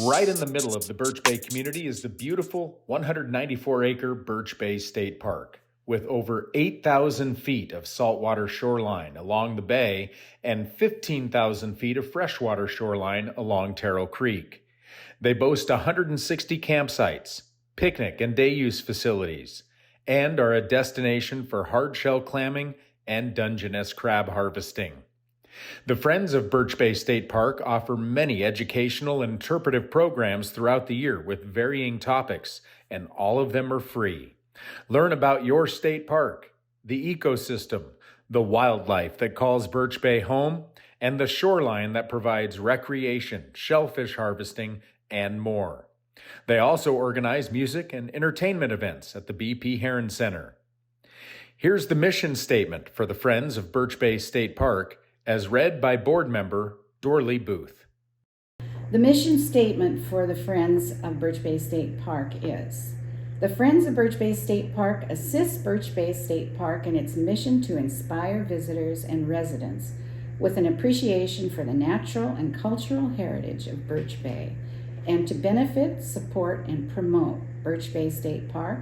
Right in the middle of the Birch Bay community is the beautiful 194-acre Birch Bay State Park, with over 8,000 feet of saltwater shoreline along the bay and 15,000 feet of freshwater shoreline along Terrell Creek. They boast 160 campsites, picnic and day use facilities, and are a destination for hardshell clamming and Dungeness crab harvesting. The Friends of Birch Bay State Park offer many educational and interpretive programs throughout the year with varying topics, and all of them are free. Learn about your state park, the ecosystem, the wildlife that calls Birch Bay home, and the shoreline that provides recreation, shellfish harvesting, and more. They also organize music and entertainment events at the BP Heron Center. Here's the mission statement for the Friends of Birch Bay State Park, as read by board member Dorley Booth. The mission statement for the Friends of Birch Bay State Park is: the Friends of Birch Bay State Park assist Birch Bay State Park in its mission to inspire visitors and residents with an appreciation for the natural and cultural heritage of Birch Bay, and to benefit, support, and promote Birch Bay State Park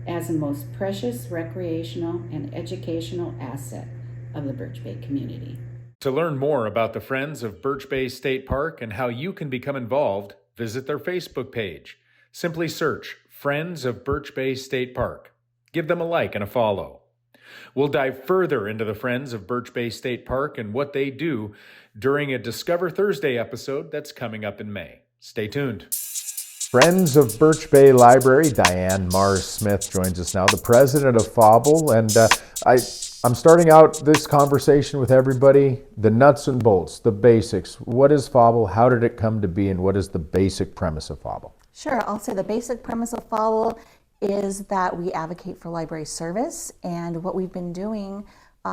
as a most precious recreational and educational asset of the Birch Bay community. To learn more about the Friends of Birch Bay State Park and how you can become involved, visit their Facebook page. Simply search Friends of Birch Bay State Park. Give them a like and a follow. We'll dive further into the Friends of Birch Bay State Park and what they do during a Discover Thursday episode that's coming up in May. Stay tuned. Friends of Birch Bay Library, Diane Mars-Smith joins us now, the president of FOBL, and I'm starting out this conversation with everybody, the nuts and bolts, the basics. What is FOBL? How did it come to be? And what is the basic premise of FOBL? Sure, I'll say the basic premise of FOBL is that we advocate for library service, and what we've been doing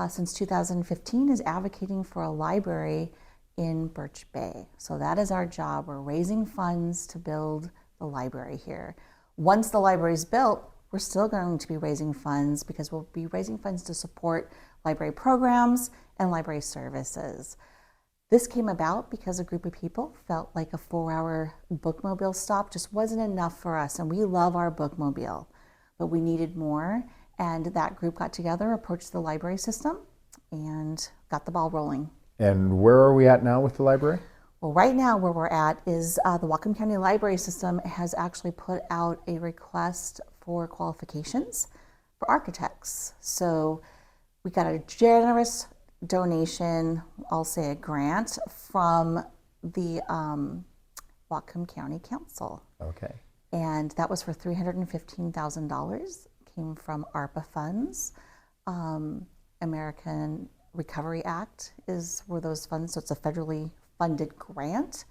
since 2015 is advocating for a library in Birch Bay. So that is our job. We're raising funds to build the library here. Once the library is built, we're still going to be raising funds because we'll be raising funds to support library programs and library services. This came about because a group of people felt like a 4-hour bookmobile stop just wasn't enough for us, and we love our bookmobile, but we needed more, and that group got together, approached the library system, and got the ball rolling. And where are we at now with the library? Well, right now where we're at is the Whatcom County Library System has actually put out a request for qualifications for architects. So we got a generous donation, I'll say a grant, from the Whatcom County Council. Okay. And that was for $315,000, came from ARPA funds. American Recovery Act is where those funds, so it's a federally funded grant,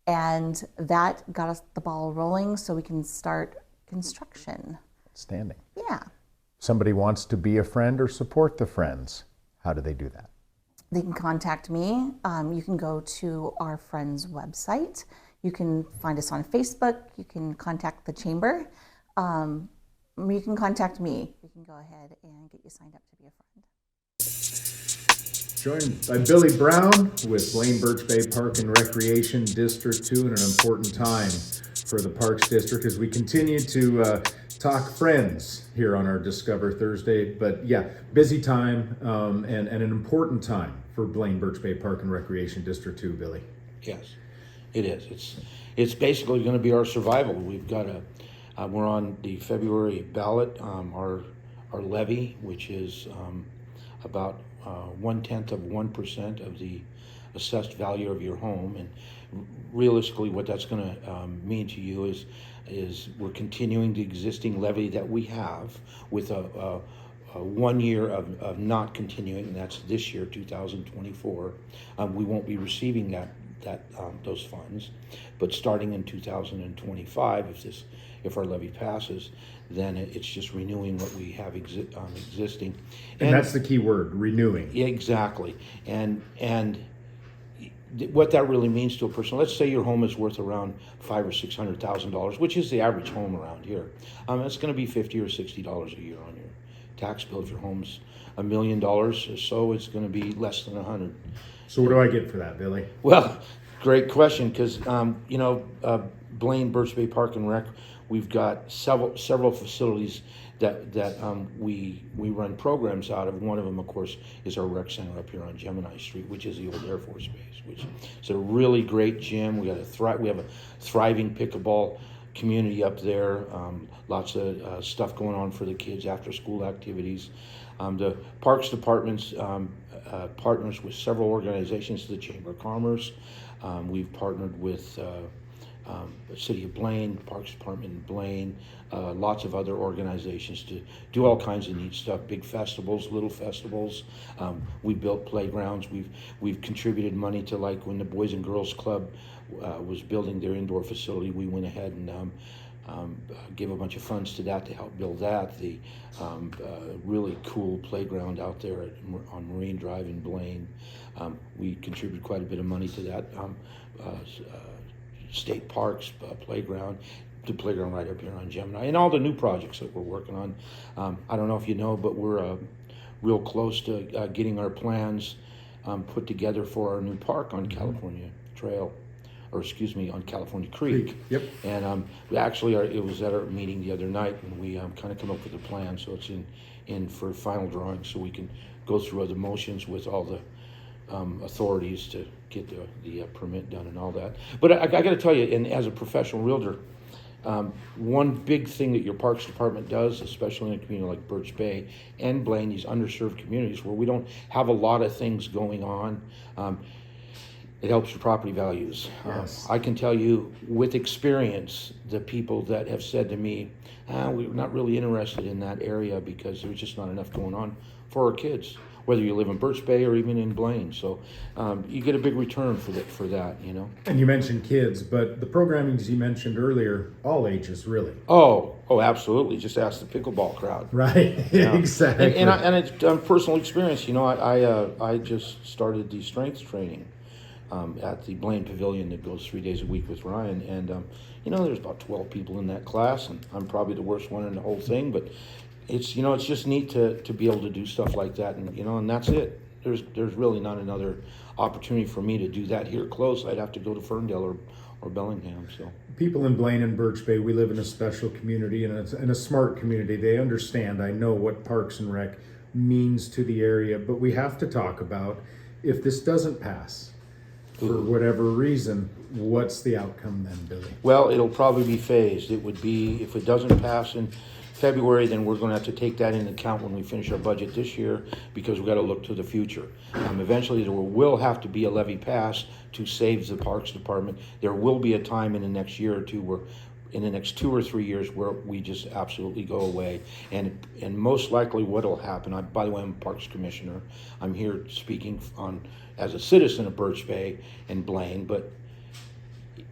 and that got us the ball rolling so we can start construction. Outstanding. Yeah. Somebody wants to be a friend or support the Friends. How do they do that? They can contact me. You can go to our Friends website. You can find us on Facebook. You can contact the chamber. You can contact me. We can go ahead and get you signed up to be a friend. Joined by Billy Brown with Blaine Birch Bay Park and Recreation District 2, and an important time for the Parks District as we continue to talk Friends here on our Discover Thursday. But yeah, busy time and an important time for Blaine Birch Bay Park and Recreation District 2, Billy. Yes, it is. It's basically going to be our survival. We've got we're on the February ballot, our levy, which is about 0.1% of the assessed value of your home, and realistically, what that's going to mean to you is we're continuing the existing levy that we have with a 1 year of not continuing, and that's this year, 2024. We won't be receiving those funds, but starting in 2025, if our levy passes, then it's just renewing what we have existing. And that's the key word, renewing. Yeah, exactly. And what that really means to a person, let's say your home is worth around $500,000 or $600,000, which is the average home around here. It's going to be $50 or $60 a year on your tax bill. If your home's $1 million or so, it's going to be less than $100,000. So what do I get for that, Billy? Well, great question, because Blaine Birch Bay Park and Rec, we've got several facilities that we run programs out of. One of them, of course, is our rec center up here on Gemini Street, which is the old Air Force Base, which is a really great gym. We have a thriving pickleball community up there. Lots of stuff going on for the kids, after school activities. The Parks Department's partners with several organizations, the Chamber of Commerce. We've partnered with the City of Blaine, Parks Department in Blaine, lots of other organizations to do all kinds of neat stuff, big festivals, little festivals. We built playgrounds. We've contributed money to, like, when the Boys and Girls Club was building their indoor facility, we went ahead and gave a bunch of funds to that to help build that. The really cool playground out there on Marine Drive in Blaine. We contributed quite a bit of money to that. State Parks playground, the playground right up here on Gemini, and all the new projects that we're working on. I don't know if you know, but we're real close to getting our plans put together for our new park on California Trail, or excuse me, on California Creek. Yep. And it was at our meeting the other night, and we kind of come up with a plan, so it's in for final drawing, so we can go through other motions with all the authorities to get the permit done and all that. But I got to tell you, and as a professional realtor, one big thing that your Parks Department does, especially in a community like Birch Bay and Blaine, these underserved communities where we don't have a lot of things going on, it helps your property values. Yes. I can tell you with experience, the people that have said to me, we're not really interested in that area because there's just not enough going on for our kids, whether you live in Birch Bay or even in Blaine. So you get a big return for that, you know. And you mentioned kids, but the programmings you mentioned earlier, all ages, really. Oh, absolutely. Just ask the pickleball crowd. Right, exactly. And it's personal experience. You know, I just started the strength training at the Blaine Pavilion that goes 3 days a week with Ryan. And, you know, there's about 12 people in that class, and I'm probably the worst one in the whole thing, but it's, you know, it's just neat to be able to do stuff like that, and, you know, and that's it. There's really not another opportunity for me to do that here close. I'd have to go to Ferndale or Bellingham. So people in Blaine and Birch Bay, we live in a special community and a smart community. They understand, I know, what Parks and Rec means to the area, but we have to talk about, if this doesn't pass for whatever reason, what's the outcome then, Billy? Well, it'll probably be phased. It would be, if it doesn't pass in February, then we're going to have to take that into account when we finish our budget this year, because we've got to look to the future. Eventually there will have to be a levy passed to save the Parks Department. There will be a time in the next year or two where, in the next 2 or 3 years, where we just absolutely go away. And most likely what will happen, by the way, I'm a Parks Commissioner. I'm here speaking as a citizen of Birch Bay and Blaine, but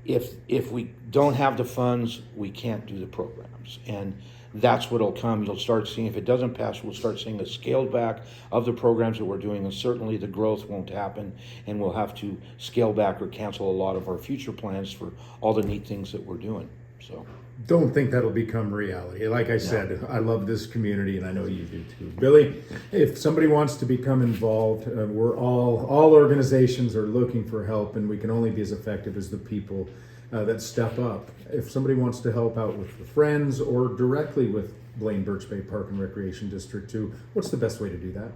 if we don't have the funds, we can't do the programs. And that's what'll come. You'll start seeing, if it doesn't pass, we'll start seeing a scaled back of the programs that we're doing, and certainly the growth won't happen, and we'll have to scale back or cancel a lot of our future plans for all the neat things that we're doing. So don't think that'll become reality. Like I said, I love this community, and I know you do too. Billy, if somebody wants to become involved, we're all organizations are looking for help, and we can only be as effective as the people that step up. If somebody wants to help out with the Friends or directly with Blaine Birch Bay Park and Recreation District 2, what's the best way to do that?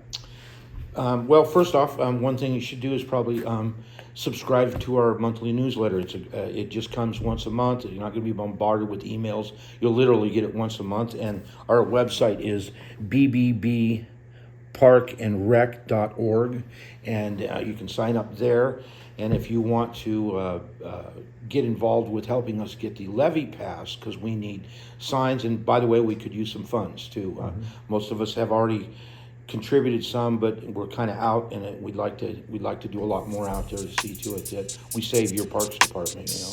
Well, first off, one thing you should do is probably subscribe to our monthly newsletter. It just comes once a month. You're not going to be bombarded with emails. You'll literally get it once a month. And our website is bbbparkandrec.org, and you can sign up there. And if you want to get involved with helping us get the levy passed, because we need signs, and by the way, we could use some funds too. Most of us have already contributed some, but we're kind of out, and we'd like to do a lot more out there to see to it that we save your Parks Department, you know.